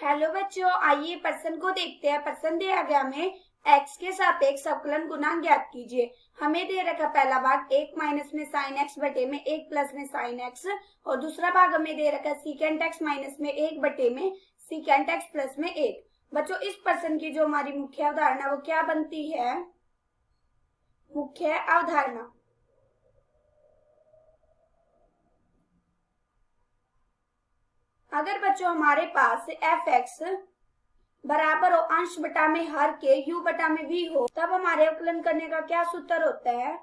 Hello बच्चों, आइए प्रश्न को देखते हैं। प्रश्न दिया गया हमें x के सापेक्ष अवकलन गुणांक ज्ञात कीजिए। हमें दे रखा पहला भाग 1 माइनस में साइन x बटे में 1 प्लस में साइन x और दूसरा भाग हमें दे रखा सीकेंट x माइनस में 1 बटे में सीकेंट x प्लस में 1। बच्चों इस प्रश्न की जो हमारी मुख्य अवधारणा वो क्या बनती है? मुख्य अवधारणा अगर बच्चों हमारे पास f(x) बराबर हो अंश बटा में हर के u बटा में v हो, तब हमारे अवकलन करने का क्या सूत्र होता है?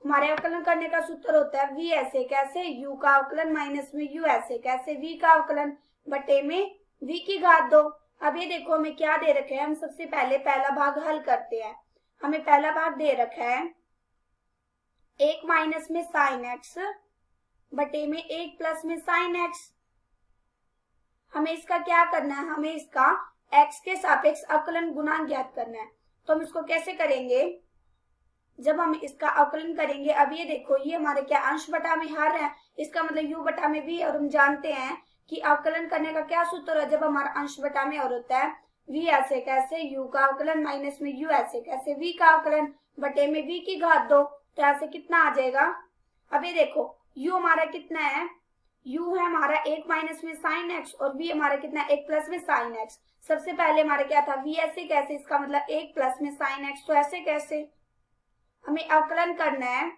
हमारे अवकलन करने का सूत्र होता है v ऐसे कैसे, u का अवकलन माइनस में u ऐसे कैसे, v का अवकलन बटे में v की घात 2। अब ये देखो हमें क्या दे रखे हैं। हम सबसे पहले पहला भाग हल करते हैं। हमें पहला भाग दे रखा है 1 माइनस में साइन x बटे में 1 प्लस में साइन x। हमें इसका क्या करना है? हमें इसका x के सापेक्ष अवकलन गुणांक ज्ञात करना है। तो हम इसको कैसे करेंगे? जब हम इसका अवकलन करेंगे, अब ये देखो ये हमारे क्या अंश बटा में हर है, इसका मतलब u बटा में v। और हम जानते हैं कि अवकलन करने का क्या सूत्र है जब हमारा अंश बटा में और होता है v ऐसे कैसे, u का अवकलन माइनस में u ऐसे कैसे, v का अवकलन बटे में v की घात 2। तो ऐसे कितना आ जाएगा? अब ये देखो u हमारा कितना है? u है हमारा 1 माइनस में साइन x और v हमारा कितना है? 1 प्लस में साइन x। सबसे पहले हमारा क्या था? v ऐसे कैसे, इसका मतलब 1 प्लस में साइन x। तो ऐसे कैसे? हमें अवकलन करना है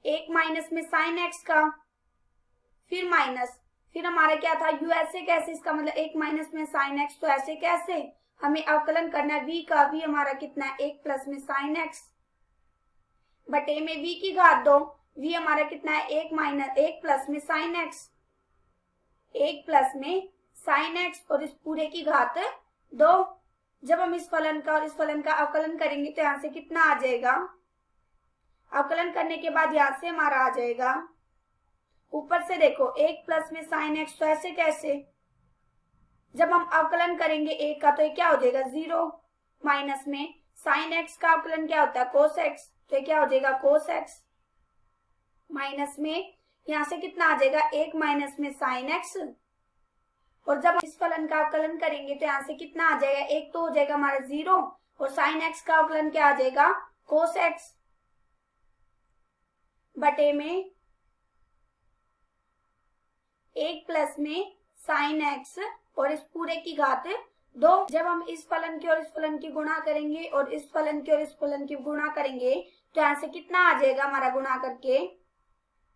1 माइनस में साइन x का, फिर माइनस, फिर हमारा क्या था? u ऐसे कैसे, इसका मतलब 1 माइनस में साइन x। तो ऐसे कैसे? हमें अवकलन करना है v का, v हमारा कितना है? 1 प्लस में साइन x बटे में v की घात 2। v हमारा कितना है? 1 प्लस में साइन x, 1 प्लस में साइन x और इस पूरे की घात 2। जब हम इस फलन का और इस फलन का अवकलन करेंगे तो यहाँ से कितना आ जाएगा? अवकलन करने के बाद यहाँ से हमारा आ जाएगा, ऊपर से देखो 1 प्लस में साइन x। तो ऐसे कैसे? जब हम अवकलन करेंगे 1 का तो ये क्या हो जाएगा? 0 माइनस में साइन x का अवकलन क्या होता है? कोस x। तो ये क्या हो जाएगा? कोस x माइनस में यहाँ से कितना आ जाएगा? 1 माइनस में साइन x। और जब इस फलन का अवकलन करेंगे तो यहाँ से कितना आ जाएगा? 1 तो हो जाएगा हमारा 0 और साइन x का अवकलन क्या आ जाएगा? कोस x बटे में 1 प्लस में साइन x और इस पूरे की घात 2। जब हम इस फलन की और इस फलन की गुणा करेंगे और इस फलन की और इस फलन की गुणा करेंगे तो यहाँ से कितना आ जाएगा हमारा? गुणा करके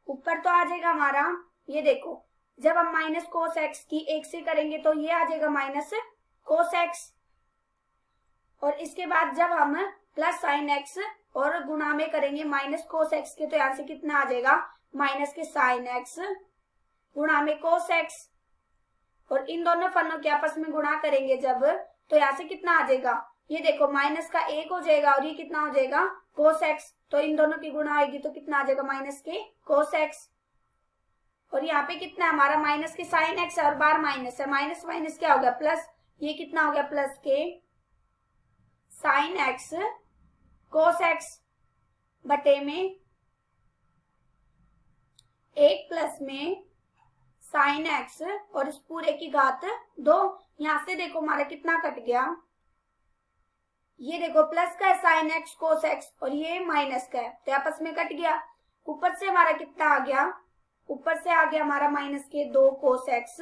ऊपर तो आ जाएगा हमारा, ये देखो जब हम माइनस कोस एक्स की 1 से करेंगे तो ये आ जाएगा माइनस कोस एक्स। और इसके बाद जब हम प्लस साइन एक्स और गुणा में करेंगे माइनस कोस एक्स के तो यहाँ से कितना आ जाएगा? माइनस के साइन एक्स गुणा में कोस एक्स। और इन दोनों फलों के आपस में गुणा करेंगे जब, तो यहाँ से कितना आ जाएगा? ये देखो माइनस का 1 हो जाएगा और ये कितना हो जाएगा? Cos x. तो इन दोनों की गुणा होगी तो कितना आ जाएगा? माइनस के कोस एक्स। और यहाँ पे कितना है हमारा? माइनस के साइन एक्स और बार माइनस है, माइनस माइनस क्या हो गया? प्लस। ये कितना हो गया? प्लस के साइन एक्स कोस एक्स बटे में 1 प्लस में साइन एक्स और इस पूरे की घात 2। यहाँ से देखो हमारा कितना कट गया? ये देखो प्लस का है साइन एक्स कोस एक्स और ये माइनस का है तो आपस में कट गया। ऊपर से हमारा कितना आ गया? ऊपर से आ गया हमारा माइनस के 2 कोस एक्स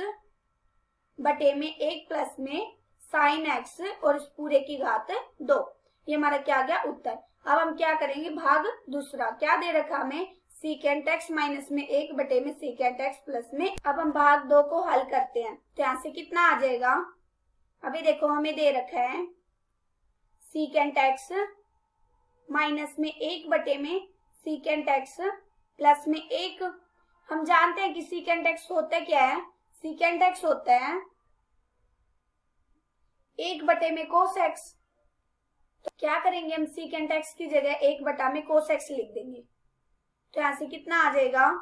बटे में 1 प्लस में साइन एक्स और इस पूरे की घात 2। ये हमारा क्या आ गया? उत्तर। अब हम क्या करेंगे? भाग दूसरा क्या दे रखा हमें? सीकेंट एक्स माइनस में 1 बटे में सीकेंट एक्स प्लस में। अब हम भाग 2 को हल करते हैं तो यहाँ से कितना आ जाएगा? अभी देखो हमें दे रखा है सीकेंट एक्स माइनस में 1 बटे में सीकेंट एक्स प्लस में 1। हम जानते हैं कि सीकेंट एक्स होता क्या है? सीकेंट एक्स होता है 1 बटे में कोस एक्स। तो क्या करेंगे हम? सीकेंट एक्स की जगह 1 बटा में कोस एक्स लिख देंगे। तो यहाँ से कितना आ जाएगा?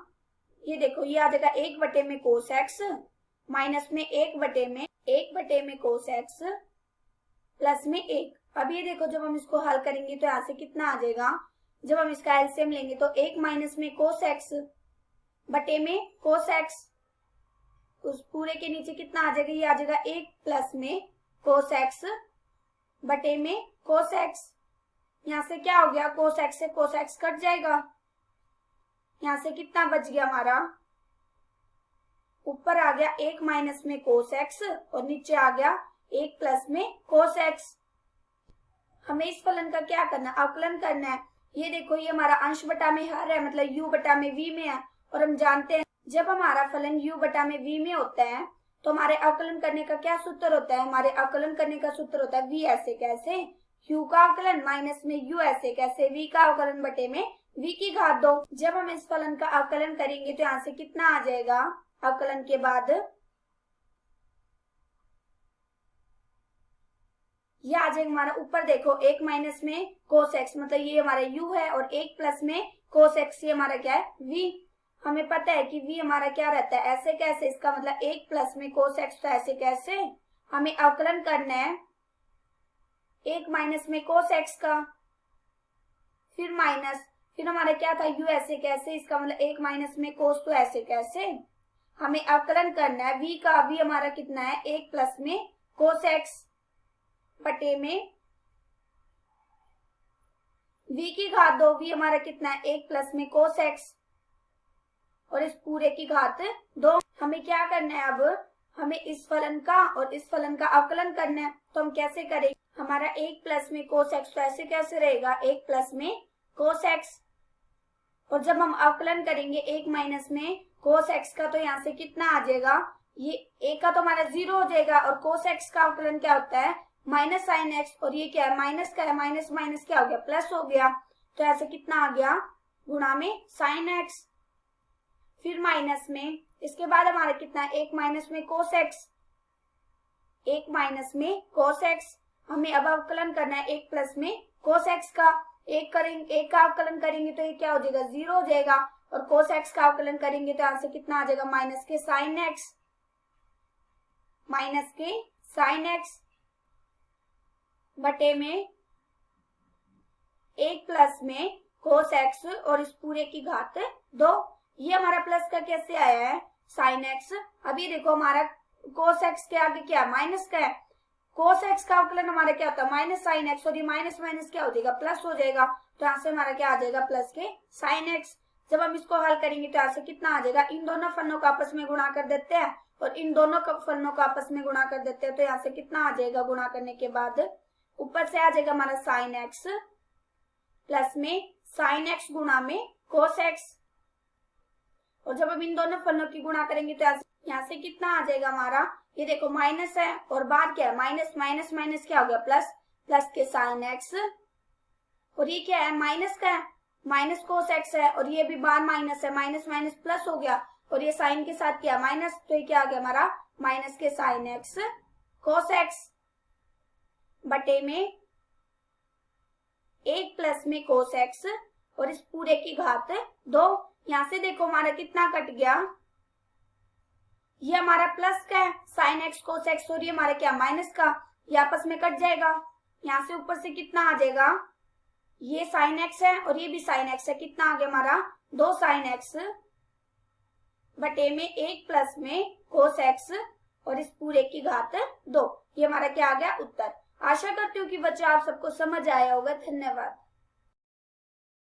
ये देखो ये आ जाएगा 1 बटे में कोस एक्स माइनस में 1 बटे में कोस एक्स प्लस में 1। अब ये देखो जब हम इसको हल करेंगे तो यहाँ से कितना आ जाएगा? जब हम इसका एलसीएम लेंगे तो 1 माइनस में कोस एक्स बटे में कोस एक्स उस पूरे के नीचे कितना आ जाएगा, ये आ जाएगा 1 प्लस में कोस एक्स बटे में कोस एक्स। यहाँ से क्या हो गया, कोस एक्स से कोस एक्स कट जाएगा। यहाँ से कितना बच गया हमारा, ऊपर आ गया 1 माइनस में कोस एक्स और नीचे आ गया 1 प्लस में कोस एक्स। हमें इस फलन का क्या करना, अवकलन करना है। ये देखो ये हमारा अंश बटा में हर है, मतलब u बटा में v में है। और हम जानते हैं जब हमारा फलन u बटा में v में होता है तो हमारे अवकलन करने का क्या सूत्र होता है, हमारे अवकलन करने का सूत्र होता है v ऐसे कैसे, u का अवकलन माइनस में u ऐसे कैसे, v का अवकलन बटे में v की घात 2। जब हम इस फलन का अवकलन करेंगे तो यहाँ से कितना आ जाएगा, अवकलन के बाद ये आ जाएगा हमारा, ऊपर देखो 1 माइनस में कोस एक्स मतलब ये हमारा u है और 1 प्लस में कोस एक्स ये हमारा क्या है v। हमें पता है कि v हमारा क्या रहता है ऐसे कैसे, इसका मतलब 1 प्लस में कोस एक्स तो ऐसे कैसे। हमें अवकलन करना है 1 माइनस में कोस एक्स का, फिर माइनस, फिर हमारा क्या था u ऐसे कैसे, इसका मतलब 1 माइनस में कोस तो ऐसे कैसे। हमें अवकलन करना है v का, v हमारा कितना है 1 प्लस में कोस एक्स बटे में v की घात 2, v हमारा कितना है 1 प्लस में कोस एक्स और इस पूरे की घात 2। हमें क्या करना है, अब हमें इस फलन का और इस फलन का अवकलन करना है। तो हम कैसे करेंगे, हमारा 1 प्लस में कोस एक्स तो ऐसे कैसे रहेगा 1 प्लस में कोस एक्स, और जब हम अवकलन करेंगे 1 माइनस में कोस एक्स का तो यहाँ से कितना आ जाएगा, ये एक का तो हमारा 0 हो जाएगा और कोस एक्स का अवकलन क्या होता है माइनस साइन एक्स, और ये क्या है माइनस का है, माइनस माइनस क्या हो गया प्लस हो गया। तो ऐसे कितना आ गया गुणा में साइन एक्स, फिर माइनस में, इसके बाद हमारा कितना है 1 माइनस में कोस एक्स, 1 माइनस में कोस एक्स। हमें अब अवकलन करना है 1 प्लस में कोस एक्स का, एक का अवकलन करेंगे तो ये क्या हो जाएगा 0 हो जाएगा, और कोस एक्स का अवकलन करेंगे तो यहाँ से कितना आ जाएगा माइनस के साइन एक्स, माइनस के साइन एक्स बटे में 1 प्लस में कोस एक्स और इस पूरे की घात 2। ये हमारा प्लस का कैसे आया है साइन एक्स। अभी देखो हमारा कोस एक्स के आगे क्या माइनस का है, कोस एक्स का अवकलन हमारा क्या होता है माइनस साइन एक्स, और ये माइनस माइनस क्या हो जाएगा प्लस हो जाएगा। तो यहाँ से हमारा क्या आ जाएगा प्लस के साइन एक्स। जब हम इसको हल करेंगे तो यहाँ से कितना आ जाएगा, इन दोनों फलनों को आपस में गुणा कर देते हैं और इन दोनों फलनों को आपस में गुणा कर देते हैं। तो यहाँ से कितना आ जाएगा, गुणा करने के बाद ऊपर से आ जाएगा हमारा साइन एक्स प्लस में साइन एक्स गुणा में कोस एक्स, और जब हम इन दोनों फलनों की गुणा करेंगे तो यहाँ से कितना आ जाएगा हमारा, ये देखो माइनस है और बाद क्या है माइनस माइनस माइनस क्या हो गया प्लस, प्लस के साइन एक्स, और ये क्या है माइनस का है माइनस कोस एक्स है, और ये भी बार माइनस है, माइनस माइनस प्लस हो गया, और ये साइन के साथ क्या माइनस, तो ये क्या आ गया हमारा माइनस के साइन एक्स कोस एक्स बटे में 1 प्लस में कोस एक्स और इस पूरे की घात 2। यहाँ से देखो हमारा कितना कट गया, ये हमारा प्लस का है साइन एक्स कोस एक्स, और ये हमारा क्या माइनस का, ये आपस में कट जाएगा। यहाँ से ऊपर से कितना आ जाएगा, ये साइन एक्स है और ये भी साइन एक्स है, कितना आ गया हमारा 2 साइन एक्स बटे में 1 प्लस में कोस एक्स और इस पूरे की घात 2। ये हमारा क्या आ गया उत्तर। आशा करती हूँ कि बच्चे आप सबको समझ आया होगा। धन्यवाद।